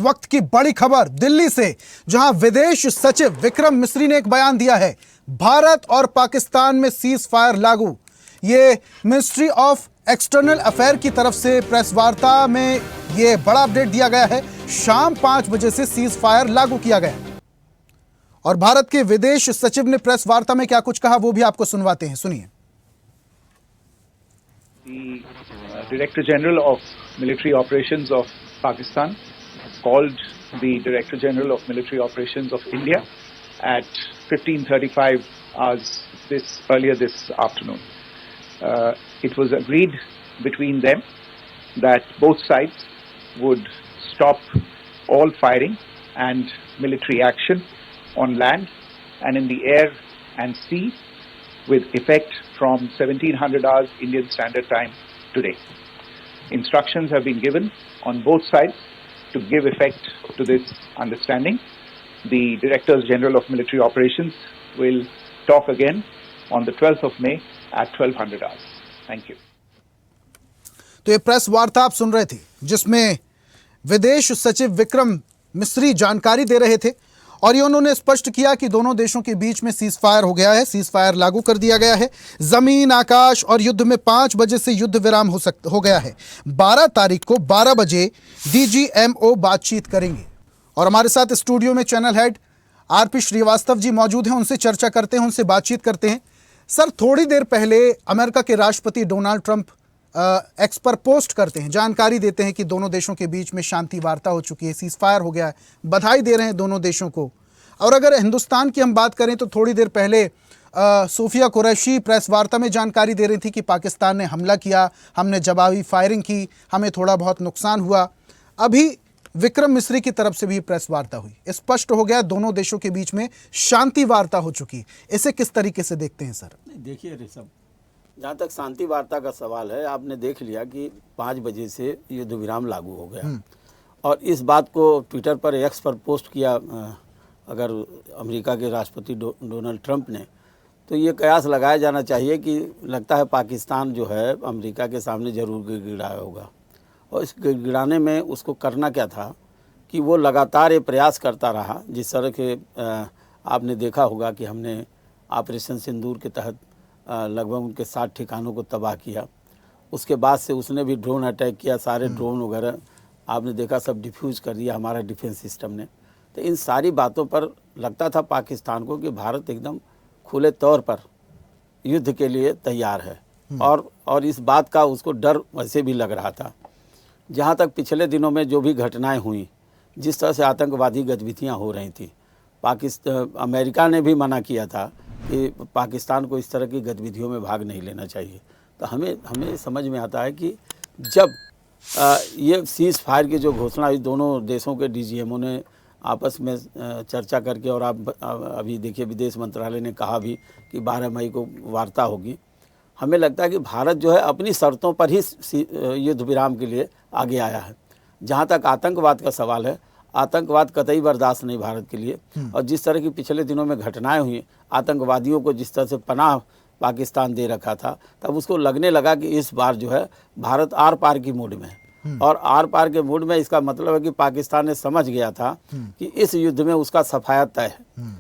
इस वक्त की बड़ी खबर दिल्ली से, जहां विदेश सचिव विक्रम मिस्री ने एक बयान दिया है। भारत और पाकिस्तान में सीज फायर लागू। ये मिनिस्ट्री ऑफ एक्सटर्नल अफेयर की तरफ से प्रेस वार्ता में यह बड़ा अपडेट दिया गया है। शाम 5 बजे से सीज फायर लागू किया गया। और भारत के विदेश सचिव ने प्रेस वार्ता में क्या कुछ कहा वो भी आपको सुनवाते हैं, सुनिए। The Director General of Military Operations of Pakistan called the Director General of Military Operations of India at 15:35 hours earlier this afternoon. It was agreed between them that both sides would stop all firing and military action on land and in the air and sea with effect from 1700 hours Indian Standard Time today. Instructions have been given on both sides to give effect to this understanding. The Directors General of Military Operations will talk again on the 12th of May at 1200 hours. Thank you. तो ये press वार्ता आप सुन रहे थे जिसमें विदेश सचिव विक्रम मिस्री जानकारी दे रहे थे और ये उन्होंने स्पष्ट किया कि दोनों देशों के बीच में सीज फायर हो गया है, सीज फायर लागू कर दिया गया है। जमीन, आकाश और युद्ध में 5 बजे से युद्ध विराम हो गया है। 12 तारीख को 12 बजे DGMO बातचीत करेंगे। और हमारे साथ स्टूडियो में channel head RP Srivastava ji मौजूद हैं, उनसे चर्चा करते हैं, उनसे बातचीत करते हैं। सर, थोड़ी देर पहले अमेरिका के राष्ट्रपति डोनाल्ड ट्रंप एक्स पर पोस्ट करते हैं, जानकारी देते हैं कि दोनों देशों के बीच में शांति वार्ता हो चुकी है, सीज फायर हो गया है, बधाई दे रहे हैं दोनों देशों को। और अगर हिंदुस्तान की हम बात करें तो थोड़ी देर पहले सूफिया कुरैशी प्रेस वार्ता में जानकारी दे रही थी कि पाकिस्तान ने हमला किया, हमने जवाबी फायरिंग की, हमें थोड़ा बहुत नुकसान हुआ। अभी विक्रम मिस्री की तरफ से भी प्रेस वार्ता हुई, स्पष्ट हो गया दोनों देशों के बीच में शांति वार्ता हो चुकी। इसे किस तरीके से देखते हैं सर? देखिए ऋषभ, जहाँ तक शांति वार्ता का सवाल है, आपने देख लिया कि 5 बजे से युद्ध विराम लागू हो गया और इस बात को ट्विटर पर, एक्स पर पोस्ट किया अगर अमेरिका के राष्ट्रपति डोनाल्ड ट्रंप ने, तो ये कयास लगाया जाना चाहिए कि लगता है पाकिस्तान जो है अमेरिका के सामने ज़रूर गिड़गिड़ाया होगा। और इस गिड़गिड़ाने में उसको करना क्या था कि वो लगातार ये प्रयास करता रहा। जिस तरह के आपने देखा होगा कि हमने ऑपरेशन सिंदूर के तहत लगभग उनके 60 ठिकानों को तबाह किया। उसके बाद से उसने भी ड्रोन अटैक किया, सारे ड्रोन वगैरह आपने देखा सब डिफ्यूज कर दिया हमारा डिफेंस सिस्टम ने। तो इन सारी बातों पर लगता था पाकिस्तान को कि भारत एकदम खुले तौर पर युद्ध के लिए तैयार है और इस बात का उसको डर वैसे भी लग रहा था। जहाँ तक पिछले दिनों में जो भी घटनाएं हुई, जिस तरह से आतंकवादी गतिविधियाँ हो रही थी, अमेरिका ने भी मना किया था कि पाकिस्तान को इस तरह की गतिविधियों में भाग नहीं लेना चाहिए। तो हमें समझ में आता है कि जब ये सीज फायर की जो घोषणा हुई, दोनों देशों के DGMO ने आपस में चर्चा करके, और आप अभी देखिए विदेश मंत्रालय ने कहा भी कि 12 मई को वार्ता होगी। हमें लगता है कि भारत जो है अपनी शर्तों पर ही युद्ध विराम के लिए आगे आया है। जहाँ तक आतंकवाद का सवाल है, आतंकवाद कतई बर्दाश्त नहीं भारत के लिए। और जिस तरह की पिछले दिनों में घटनाएं हुई, आतंकवादियों को जिस तरह से पनाह पाकिस्तान दे रखा था, तब उसको लगने लगा कि इस बार जो है भारत आर पार की मूड में है। और आर पार के मूड में इसका मतलब है कि पाकिस्तान ने समझ गया था कि इस युद्ध में उसका सफाया तय है।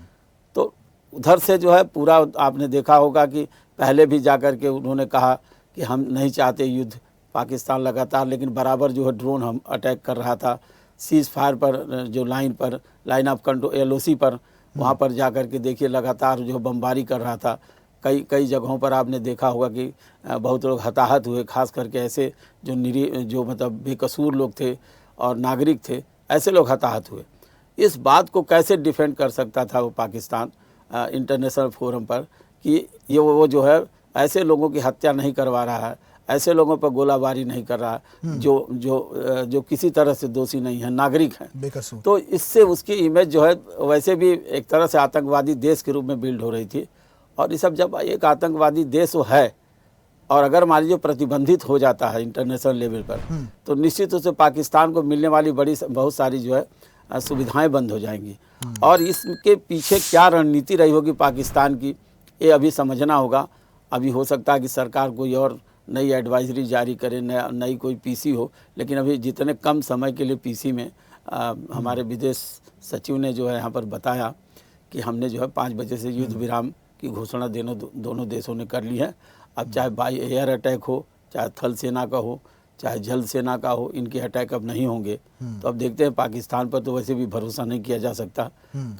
तो उधर से जो है पूरा आपने देखा होगा कि पहले भी जाकर के उन्होंने कहा कि हम नहीं चाहते युद्ध, पाकिस्तान लगातार लेकिन बराबर जो है ड्रोन हम अटैक कर रहा था। सीज फायर पर जो लाइन ऑफ कंट्रोल LOC पर, वहाँ पर जाकर के देखिए लगातार जो बमबारी कर रहा था। कई जगहों पर आपने देखा होगा कि बहुत लोग हताहत हुए, खास करके ऐसे जो मतलब बेकसूर लोग थे और नागरिक थे, ऐसे लोग हताहत हुए। इस बात को कैसे डिफेंड कर सकता था वो पाकिस्तान इंटरनेशनल फोरम पर कि ये वो जो है ऐसे लोगों की हत्या नहीं करवा रहा है, ऐसे लोगों पर गोलाबारी नहीं कर रहा है जो किसी तरह से दोषी नहीं है, नागरिक हैं बेकसूर। तो इससे उसकी इमेज जो है वैसे भी एक तरह से आतंकवादी देश के रूप में बिल्ड हो रही थी। और ये सब जब एक आतंकवादी देश वो है और अगर मान लीजिए प्रतिबंधित हो जाता है इंटरनेशनल लेवल पर, तो निश्चित रूप से पाकिस्तान को मिलने वाली बहुत सारी जो है सुविधाएं बंद हो जाएंगी। और इसके पीछे क्या रणनीति रही होगी पाकिस्तान की, ये अभी समझना होगा। अभी हो सकता है कि सरकार कोई और नई एडवाइजरी जारी करे, नई कोई PC हो, लेकिन अभी जितने कम समय के लिए PC में हमारे विदेश सचिव ने जो है यहाँ पर बताया कि हमने जो है 5 बजे से युद्ध विराम की घोषणा दोनों देशों ने कर ली है। अब चाहे बाई एयर अटैक हो, चाहे थल सेना का हो, चाहे जल सेना का हो, इनके अटैक अब नहीं होंगे। तो अब देखते हैं, पाकिस्तान पर तो वैसे भी भरोसा नहीं किया जा सकता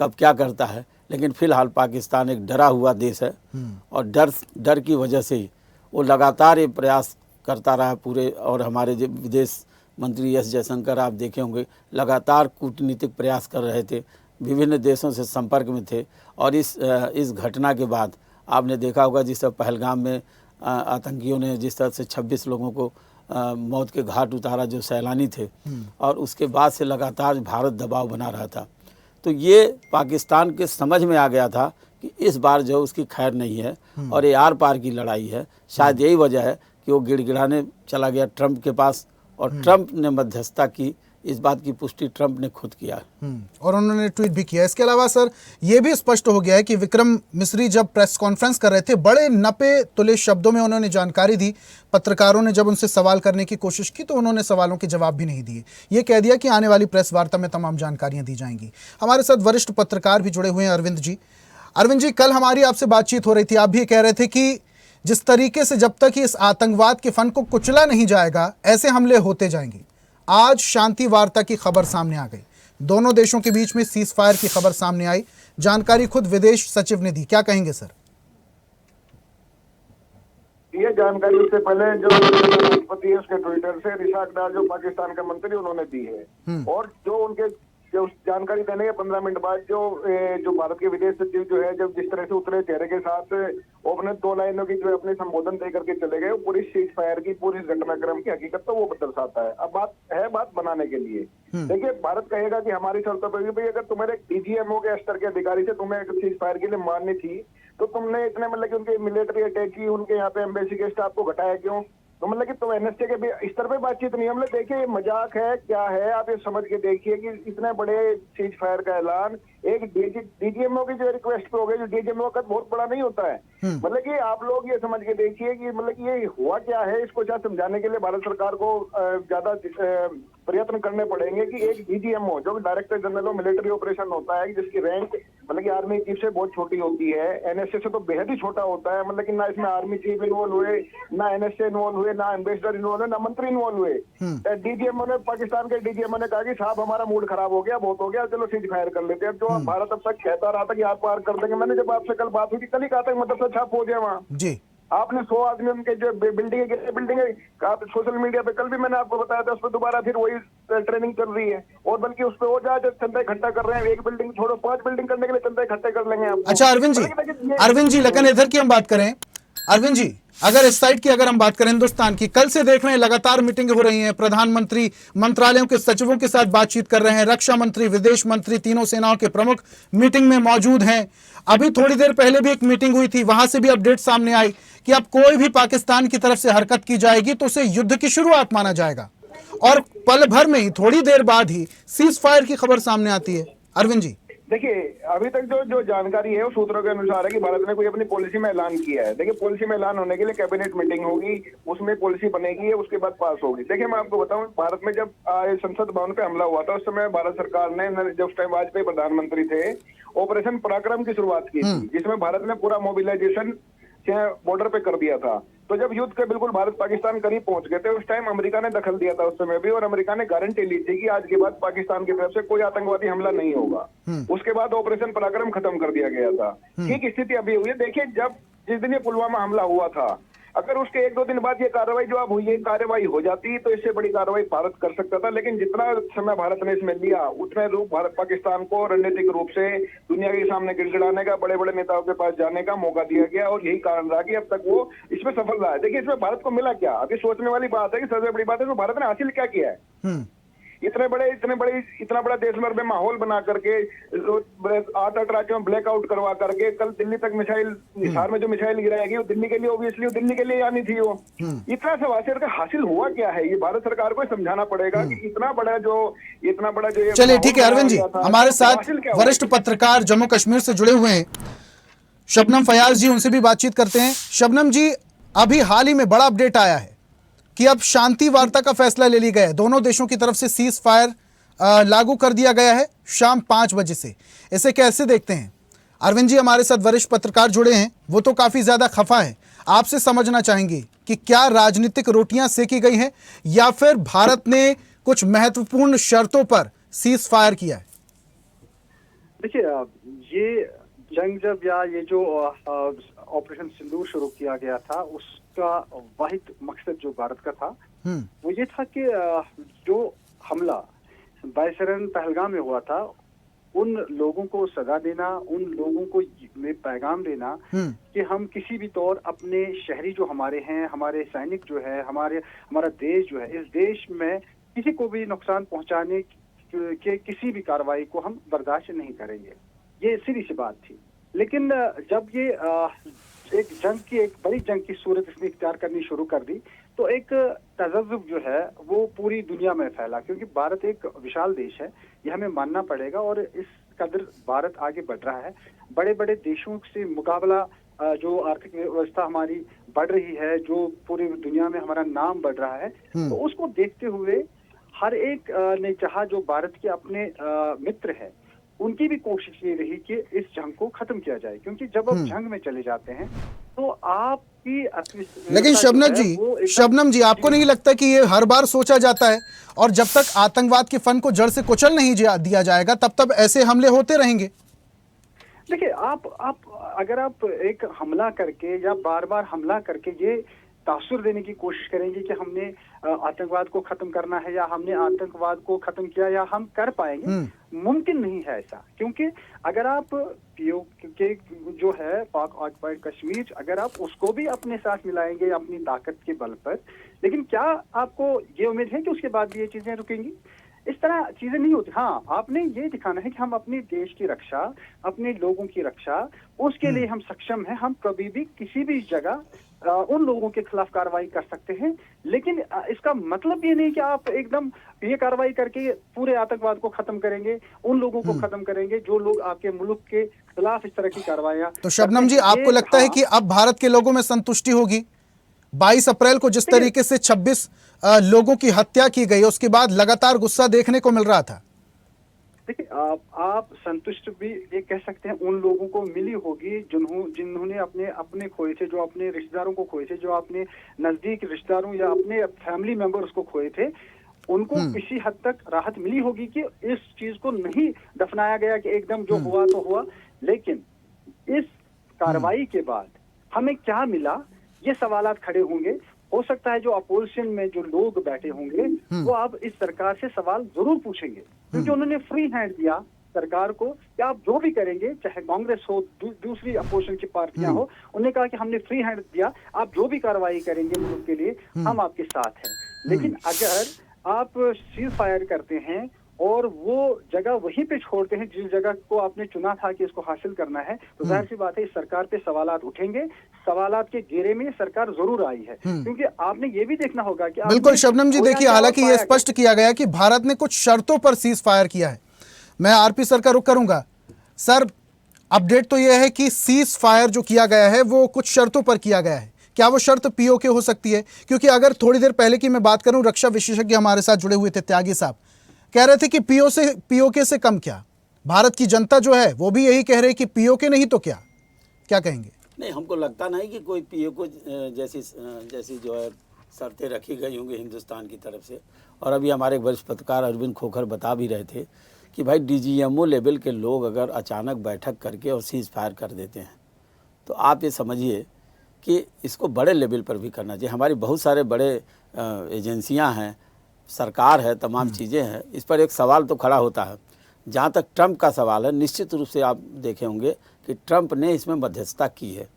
कब क्या करता है, लेकिन फिलहाल पाकिस्तान एक डरा हुआ देश है और डर की वजह से ही वो लगातार ये प्रयास करता रहा पूरे। और हमारे जो विदेश मंत्री एस जयशंकर, आप देखे होंगे, लगातार कूटनीतिक प्रयास कर रहे थे, विभिन्न देशों से संपर्क में थे। और इस घटना के बाद आपने देखा होगा जिस तरह पहलगाम में आतंकियों ने जिस तरह से 26 लोगों को मौत के घाट उतारा जो सैलानी थे, और उसके बाद से लगातार भारत दबाव बना रहा था। तो ये पाकिस्तान के समझ में आ गया था कि इस बार जो उसकी खैर नहीं है और ये आर पार की लड़ाई है। शायद यही वजह है कि वो गिड़गिड़ाने चला गया ट्रंप के पास, और ट्रंप ने मध्यस्थता की। इस बात की पुष्टि ट्रंप ने खुद किया और उन्होंने ट्वीट भी किया। इसके अलावा सर ये भी स्पष्ट हो गया है कि विक्रम मिस्री जब प्रेस कॉन्फ्रेंस कर रहे थे, बड़े नपे तुले शब्दों में उन्होंने जानकारी दी। पत्रकारों ने जब उनसे सवाल करने की कोशिश की तो उन्होंने सवालों के जवाब भी नहीं दिए। ये कह दिया कि आने वाली प्रेस वार्ता में तमाम जानकारियां दी जाएंगी। हमारे साथ वरिष्ठ पत्रकार भी जुड़े हुए हैं, अरविंद जी। अरविंद जी, कल हमारी आपसे बातचीत हो रही थी, आप भी कह रहे थे कि जिस तरीके से जब तक इस आतंकवाद के फन को कुचला नहीं जाएगा, ऐसे हमले होते जाएंगे। आज शांति वार्ता की खबर सामने आ गई, दोनों देशों के बीच में सीज फायर की खबर सामने आई, जानकारी खुद विदेश सचिव ने दी। क्या कहेंगे सर? ये जानकारी उससे पहले जो राष्ट्रपति है उसके ट्विटर से रिशाक डार जो पाकिस्तान के मंत्री उन्होंने दी है। और जो उनके जो जानकारी देने के 15 मिनट बाद जो भारत के विदेश सचिव जो है, जब जिस तरह से उतरे चेहरे के साथ वो अपने 2 लाइनों की जो अपने संबोधन दे करके चले गए, पूरी सीज फायर की पूरी घटनाक्रम की हकीकत तो वो दर्शाता है। अब बात बनाने के लिए देखिए, भारत कहेगा कि हमारी शर्तों पर भी भाई अगर तुम्हारे डीजीएमओ के स्तर के अधिकारी से तुम्हें सीज फायर के लिए मारनी थी तो तुमने इतने मतलब कि उनके मिलिट्री अटैक की, उनके यहाँ पे एम्बेसी के स्टाफ को घटाया क्यों? तो मतलब कि तुम एनएसए के स्तर पे बातचीत नहीं। हमने देखिए ये मजाक है क्या है, आप ये समझ के देखिए कि इतने बड़े सीज फायर का ऐलान एक डीजीएमओ की जो रिक्वेस्ट पे हो गया, जो डीजीएमओ का बहुत बड़ा नहीं होता है। मतलब कि आप लोग ये समझ के देखिए कि मतलब कि ये हुआ क्या है। इसको क्या समझाने के लिए भारत सरकार को ज्यादा प्रयत्न करने पड़ेंगे कि एक डीजीएमओ जो director general of military operation होता है, जिसकी रैंक मतलब कि आर्मी चीफ से बहुत छोटी होती है, एनएसए से तो बेहद ही छोटा होता है। मतलब कि ना इसमें आर्मी चीफ इन्वॉल्व हुए, ना एनएसए इन्वॉल्व हुए, ना एम्बेसडर इन्वॉल्व हुए, ना मंत्री इन्वॉल्व हुए। डीजीएमओ ने, पाकिस्तान के डीजीएमओ ने कहा कि साहब हमारा मूड खराब हो गया, बहुत हो गया, चलो सीज फायर कर लेते हैं। जो भारत अब तक कहता रहा था कि आप पार कर देंगे। मैंने जब आपसे कल बात हुई थी, कल ही कहा था मतलब से छाप हो गया वहाँ जी। आपने 100 आदमी उनके जो बिल्डिंग सोशल मीडिया पे कल भी मैंने आपको बताया था, उस पर दोबारा फिर वही ट्रेनिंग चल रही है। और बल्कि उस पर हो जाए जो चंदा इकट्ठा कर रहे हैं, एक बिल्डिंग छोड़ो 5 बिल्डिंग करने के लिए चंदा इकट्ठे कर लेंगे आप। अच्छा अरविंद जी, लेकिन इधर की हम बात करें, अरविंद जी अगर इस साइड की अगर हम बात करें हिंदुस्तान की, कल से देख रहे हैं लगातार मीटिंग हो रही हैं, प्रधानमंत्री मंत्रालयों के सचिवों के साथ बातचीत कर रहे हैं, रक्षा मंत्री, विदेश मंत्री, तीनों सेनाओं के प्रमुख मीटिंग में मौजूद हैं। अभी थोड़ी देर पहले भी एक मीटिंग हुई थी, वहां से भी अपडेट सामने आई कि अब कोई भी पाकिस्तान की तरफ से हरकत की जाएगी तो उसे युद्ध की शुरुआत माना जाएगा, और पल भर में ही, थोड़ी देर बाद ही सीज फायर की खबर सामने आती है। अरविंद जी देखिए, अभी तक जो जानकारी है वो सूत्रों के अनुसार है कि भारत ने कोई अपनी पॉलिसी में ऐलान किया है। देखिए, पॉलिसी में ऐलान होने के लिए कैबिनेट मीटिंग होगी, उसमें पॉलिसी बनेगी, उसके बाद पास होगी। देखिए, मैं आपको बताऊं, भारत में जब संसद भवन पे हमला हुआ था, उस समय भारत सरकार ने, जब उस टाइम वाजपेयी प्रधानमंत्री थे, ऑपरेशन पराक्रम की शुरुआत की थी, जिसमें भारत ने पूरा मोबिलाइजेशन बॉर्डर पे कर दिया था। तो जब युद्ध के बिल्कुल भारत पाकिस्तान करीब पहुंच गए थे, उस टाइम अमेरिका ने दखल दिया था उस समय भी, और अमेरिका ने गारंटी ली थी कि आज के बाद पाकिस्तान की तरफ से कोई आतंकवादी हमला नहीं होगा। उसके बाद ऑपरेशन पराक्रम खत्म कर दिया गया था। ठीक स्थिति अभी हुई है। देखिए, जब जिस दिन ये पुलवामा हमला हुआ था, अगर उसके 1-2 दिन बाद ये कार्रवाई जो अब हुई है कार्रवाई हो जाती तो इससे बड़ी कार्रवाई भारत कर सकता था। लेकिन जितना समय भारत ने इसमें लिया, उतने रूप भारत पाकिस्तान को रणनीतिक रूप से दुनिया के सामने गिड़गिड़ाने का, बड़े बड़े नेताओं के पास जाने का मौका दिया गया, और यही कारण रहा कि अब तक वो इसमें सफल रहा है। देखिए, इसमें भारत को मिला क्या, अभी सोचने वाली बात है कि सबसे बड़ी बात है भारत ने हासिल क्या किया है। इतना बड़ा देश भर में माहौल बना करके 8 राज्यों में ब्लैकआउट करवा करके, कल दिल्ली तक मिसाइल, हिसार में जो मिसाइल गिराएगी वो दिल्ली के लिए, ऑब्वियसली दिल्ली के लिए आनी थी वो। इतना सब हासिल हुआ क्या है, ये भारत सरकार को समझाना पड़ेगा कि इतना बड़ा जो चलिए ठीक है अरविंद जी, हमारे साथ वरिष्ठ पत्रकार जम्मू कश्मीर से जुड़े हुए हैं शबनम फयाज जी, उनसे भी बातचीत करते हैं। शबनम जी, अभी हाल ही में बड़ा अपडेट आया है कि अब शांति वार्ता का फैसला ले लिया गया है, दोनों देशों की तरफ से सीज फायर लागू कर दिया गया है शाम 5 बजे से। इसे कैसे देखते हैं? अरविंद जी हमारे साथ वरिष्ठ पत्रकार जुड़े हैं, वो तो काफी ज्यादा खफा है। आपसे समझना चाहेंगे कि क्या राजनीतिक रोटियां सेकी गई हैं या फिर भारत ने कुछ महत्वपूर्ण शर्तों पर सीज फायर किया है? देखिए, ये जंग जब या ये जो ऑपरेशन सिंदूर शुरू किया गया था, उसका वाहिद मकसद जो भारत का था वो ये था कि जो हमला बायसरन पहलगाम में हुआ था, उन लोगों को सजा देना, उन लोगों को में पैगाम देना कि हम किसी भी तौर अपने शहरी जो हमारे हैं, हमारे सैनिक जो है, हमारा देश जो है, इस देश में किसी को भी नुकसान पहुंचाने के किसी भी कार्रवाई को हम बर्दाश्त नहीं करेंगे। ये सीधी सी बात थी। लेकिन जब ये एक बड़ी जंग की सूरत इसने इख्तियार करनी शुरू कर दी, तो एक तजव्वुब जो है वो पूरी दुनिया में फैला, क्योंकि भारत एक विशाल देश है, ये हमें मानना पड़ेगा। और इस कदर भारत आगे बढ़ रहा है, बड़े बड़े देशों से मुकाबला, जो आर्थिक व्यवस्था हमारी बढ़ रही है, जो पूरी दुनिया में हमारा नाम बढ़ रहा है, तो उसको देखते हुए हर एक ने चाहा, जो भारत के अपने मित्र है, उनकी भी कोशिश ये रही कि इस जंग को खत्म किया जाए, क्योंकि जब आप जंग में चले जाते हैं तो आपकी लेकिन शबनम जी आपको नहीं लगता कि ये हर बार सोचा जाता है और जब तक आतंकवाद के फन को जड़ से कुचल नहीं दिया जाएगा तब ऐसे हमले होते रहेंगे? देखिए, अगर आप एक हमला करके या बार बार हमला करके ये तासुर देने की कोशिश करेंगे कि हमने आतंकवाद को खत्म करना है या हमने आतंकवाद को खत्म किया या हम कर पाएंगे, मुमकिन नहीं है ऐसा। क्योंकि अगर आप पीओके जो है पाक ऑक्युपाइड कश्मीर, अगर आप उसको भी अपने साथ मिलाएंगे अपनी ताकत के बल पर, लेकिन क्या आपको ये उम्मीद है कि उसके बाद भी ये चीजें रुकेंगी? इस तरह चीजें नहीं होती। हाँ, आपने ये दिखाना है कि हम अपने देश की रक्षा, अपने लोगों की रक्षा, उसके लिए हम सक्षम हैं। हम कभी भी किसी भी जगह उन लोगों के खिलाफ कार्रवाई कर सकते हैं, लेकिन इसका मतलब ये नहीं कि आप एकदम ये कार्रवाई करके पूरे आतंकवाद को खत्म करेंगे, उन लोगों को खत्म करेंगे जो लोग आपके मुल्क के खिलाफ इस तरह की कार्रवाइयां। तो शबनम जी, आपको लगता है कि अब भारत के लोगों में संतुष्टि होगी? 22 अप्रैल को जिस तरीके से 26 लोगों की हत्या की गई, उसके बाद लगातार गुस्सा देखने को मिल रहा था। देखिए, आप संतुष्ट भी ये कह सकते हैं उन लोगों को मिली होगी जिन्होंने अपने खोए थे, जो अपने रिश्तेदारों को खोए थे, जो अपने नजदीक रिश्तेदारों या अपने फैमिली मेंबर्स को खोए थे, उनको किसी हद तक राहत मिली होगी कि इस चीज को नहीं दफनाया गया कि एकदम जो हुआ तो हुआ। लेकिन इस कार्रवाई के बाद हमें क्या मिला, ये सवालात खड़े होंगे। हो सकता है जो अपोजिशन में जो लोग बैठे होंगे वो अब इस सरकार से सवाल जरूर पूछेंगे, क्योंकि उन्होंने फ्री हैंड दिया सरकार को कि आप जो भी करेंगे, चाहे कांग्रेस हो, दूसरी अपोजिशन की पार्टियां हो, उन्होंने कहा कि हमने फ्री हैंड दिया, आप जो भी कार्रवाई करेंगे मुल्क के लिए हम आपके साथ हैं। लेकिन अगर आप सीज फायर करते हैं और वो जगह वहीं पे छोड़ते हैं जिस जगह को आपने चुना था कि इसको हासिल करना है, तो जाहिर सी बात है इस सरकार पे सवालात उठेंगे। सवालात के घेरे में सरकार जरूर आई है, क्योंकि आपने ये भी देखना होगा कि बिल्कुल शबनम जी, देखिए, हालांकि ये स्पष्ट किया गया कि भारत ने कुछ शर्तों पर सीज फायर किया है। मैं आरपी सर का रुख करूंगा। सर, अपडेट तो यह है कि सीज फायर जो किया गया है वो कुछ शर्तों पर किया गया है। क्या वो शर्त पीओके हो सकती है? क्योंकि अगर थोड़ी देर पहले की मैं बात करूं, रक्षा विशेषज्ञ हमारे साथ जुड़े हुए थे, त्यागी साहब कह रहे थे कि पीओके से कम क्या, भारत की जनता जो है वो भी यही कह रही कि पीओके नहीं तो क्या कहेंगे? नहीं, हमको लगता नहीं कि कोई पीओके जैसी जो है शर्तें रखी गई होंगी हिंदुस्तान की तरफ से। और अभी हमारे वरिष्ठ पत्रकार अरविंद खोखर बता भी रहे थे कि भाई डीजीएमओ लेवल के लोग अगर अचानक बैठक करके और सीज फायर कर देते हैं, तो आप ये समझिए कि इसको बड़े लेवल पर भी करना चाहिए। हमारी बहुत सारे बड़े एजेंसियां हैं, सरकार है, तमाम चीज़ें हैं। इस पर एक सवाल तो खड़ा होता है। जहाँ तक ट्रंप का सवाल है, निश्चित रूप से आप देखे होंगे कि ट्रंप ने इसमें मध्यस्थता की है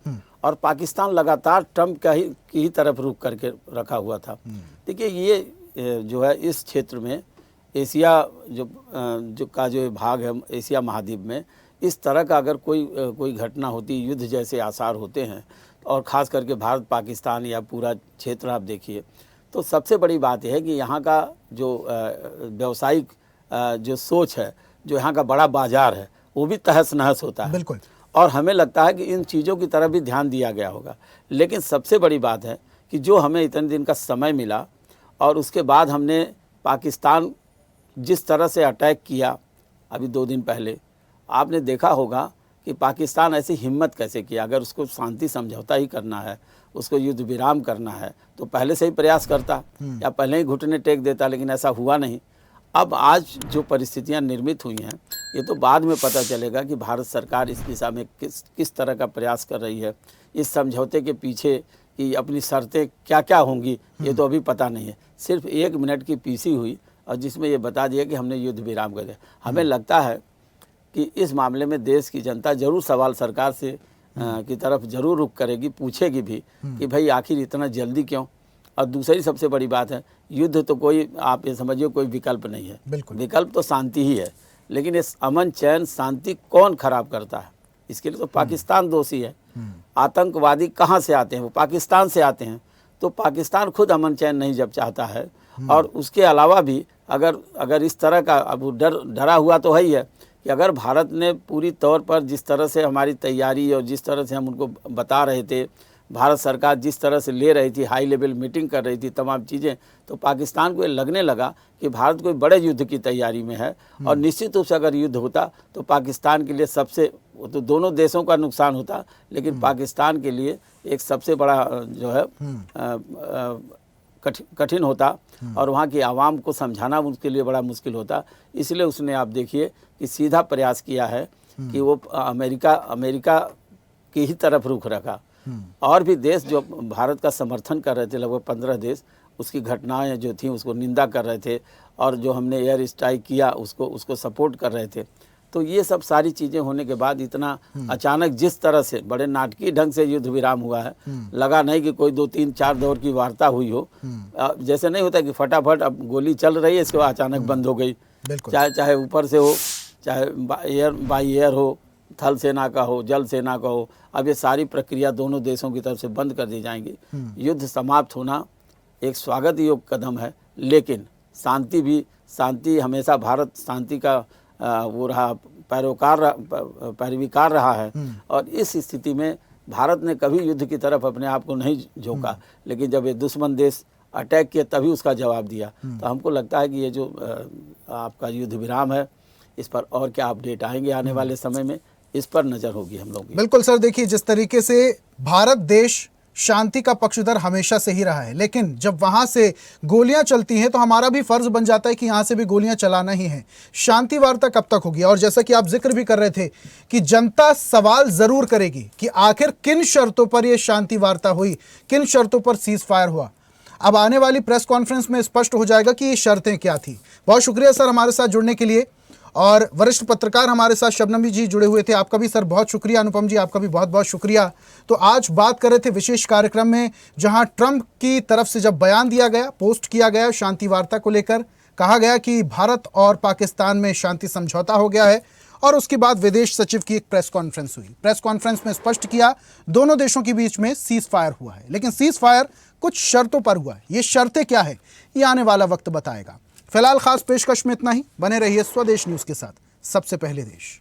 और पाकिस्तान लगातार ट्रंप की ही तरफ रुख करके रखा हुआ था। देखिए, ये जो है इस क्षेत्र में एशिया जो भाग है, एशिया महाद्वीप में इस तरह का अगर कोई घटना होती, युद्ध जैसे आसार होते हैं, और ख़ास करके भारत पाकिस्तान या पूरा क्षेत्र आप देखिए, तो सबसे बड़ी बात यह है कि यहाँ का जो व्यावसायिक जो सोच है, जो यहाँ का बड़ा बाजार है, वो भी तहस नहस होता है। बिल्कुल। और हमें लगता है कि इन चीज़ों की तरफ भी ध्यान दिया गया होगा। लेकिन सबसे बड़ी बात है कि जो हमें इतने दिन का समय मिला और उसके बाद हमने पाकिस्तान जिस तरह से अटैक किया अभी 2 दिन पहले, आपने देखा होगा कि पाकिस्तान ऐसी हिम्मत कैसे किया। अगर उसको शांति समझौता ही करना है, उसको युद्ध विराम करना है, तो पहले से ही प्रयास करता या पहले ही घुटने टेक देता, लेकिन ऐसा हुआ नहीं। अब आज जो परिस्थितियां निर्मित हुई हैं, ये तो बाद में पता चलेगा कि भारत सरकार इस दिशा में किस तरह का प्रयास कर रही है। इस समझौते के पीछे कि अपनी शर्तें क्या क्या होंगी, ये तो अभी पता नहीं है। सिर्फ 1 मिनट की पीसी हुई और जिसमें ये बता दिया कि हमने युद्ध विराम कर दिया। हमें लगता है कि इस मामले में देश की जनता जरूर सवाल सरकार से की तरफ जरूर रुख करेगी, पूछेगी भी कि भाई आखिर इतना जल्दी क्यों। और दूसरी सबसे बड़ी बात है, युद्ध तो कोई, आप ये समझिए, कोई विकल्प नहीं है। विकल्प तो शांति ही है, लेकिन इस अमन चैन शांति कौन खराब करता है? इसके लिए तो पाकिस्तान दोषी है। आतंकवादी कहाँ से आते हैं? वो पाकिस्तान से आते हैं। तो पाकिस्तान खुद अमन चैन नहीं जब चाहता है, और उसके अलावा भी अगर इस तरह का, अब डरा हुआ तो है ही है कि अगर भारत ने पूरी तौर पर जिस तरह से हमारी तैयारी और जिस तरह से हम उनको बता रहे थे, भारत सरकार जिस तरह से ले रही थी, हाई लेवल मीटिंग कर रही थी, तमाम चीज़ें, तो पाकिस्तान को ये लगने लगा कि भारत कोई बड़े युद्ध की तैयारी में है। और निश्चित रूप से अगर युद्ध होता तो पाकिस्तान के लिए तो दोनों देशों का नुकसान होता, लेकिन पाकिस्तान के लिए एक सबसे बड़ा जो है कठिन होता, और वहाँ की आवाम को समझाना उसके लिए बड़ा मुश्किल होता। इसलिए उसने, आप देखिए कि सीधा प्रयास किया है कि वो अमेरिका की ही तरफ रुख रखा। और भी देश जो भारत का समर्थन कर रहे थे, लगभग 15 देश, उसकी घटनाएं जो थी उसको निंदा कर रहे थे, और जो हमने एयर स्ट्राइक किया उसको सपोर्ट कर रहे थे। तो ये सब सारी चीज़ें होने के बाद इतना अचानक जिस तरह से बड़े नाटकीय ढंग से युद्ध विराम हुआ है, लगा नहीं कि कोई 2-3-4 दौर की वार्ता हुई हो। जैसे नहीं होता कि फटाफट अब गोली चल रही है, इसके बाद अचानक बंद हो गई। चाहे ऊपर से हो, चाहे बाई एयर हो, थल सेना का हो, जल सेना का हो, अब ये सारी प्रक्रिया दोनों देशों की तरफ से बंद कर दी जाएंगी। युद्ध समाप्त होना एक स्वागत योग्य कदम है, लेकिन शांति हमेशा भारत शांति का वो रहा, पैरवीकार रहा है। और इस स्थिति में भारत ने कभी युद्ध की तरफ अपने आप को नहीं झोंका, लेकिन जब ये दुश्मन देश अटैक किया तभी उसका जवाब दिया। तो हमको लगता है कि ये जो आपका युद्ध विराम है, इस पर और क्या अपडेट आएंगे आने वाले समय में, इस पर नजर होगी हम लोग की। बिल्कुल सर, देखिए जिस तरीके से भारत देश शांति का पक्षधर हमेशा से ही रहा है, लेकिन जब वहां से गोलियां चलती हैं तो हमारा भी फर्ज बन जाता है कि यहां से भी गोलियां चलाना ही है। शांति वार्ता कब तक होगी? और जैसा कि आप जिक्र भी कर रहे थे कि जनता सवाल जरूर करेगी कि आखिर किन शर्तों पर यह शांति वार्ता हुई, किन शर्तों पर सीज फायर हुआ। अब आने वाली प्रेस कॉन्फ्रेंस में स्पष्ट हो जाएगा कि ये शर्तें क्या थी। बहुत शुक्रिया सर हमारे साथ जुड़ने के लिए। और वरिष्ठ पत्रकार हमारे साथ शबनम जी जुड़े हुए थे, आपका भी सर बहुत शुक्रिया। अनुपम जी आपका भी बहुत बहुत शुक्रिया। तो आज बात कर रहे थे विशेष कार्यक्रम में, जहां ट्रंप की तरफ से जब बयान दिया गया, पोस्ट किया गया शांति वार्ता को लेकर, कहा गया कि भारत और पाकिस्तान में शांति समझौता हो गया है, और उसके बाद विदेश सचिव की एक प्रेस कॉन्फ्रेंस हुई। प्रेस कॉन्फ्रेंस में स्पष्ट किया दोनों देशों के बीच में सीज फायर हुआ है, लेकिन सीज फायर कुछ शर्तों पर हुआ है। ये शर्तें क्या है ये आने वाला वक्त बताएगा। फिलहाल खास पेशकश में इतना ही। बने रहिए स्वदेश न्यूज के साथ, सबसे पहले देश।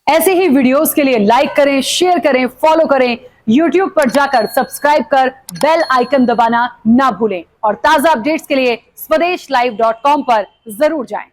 ऐसे ही वीडियोस के लिए लाइक करें, शेयर करें, फॉलो करें, YouTube पर जाकर सब्सक्राइब कर बेल आइकन दबाना ना भूलें। और ताजा अपडेट्स के लिए स्वदेशलाइव.com पर जरूर जाएं।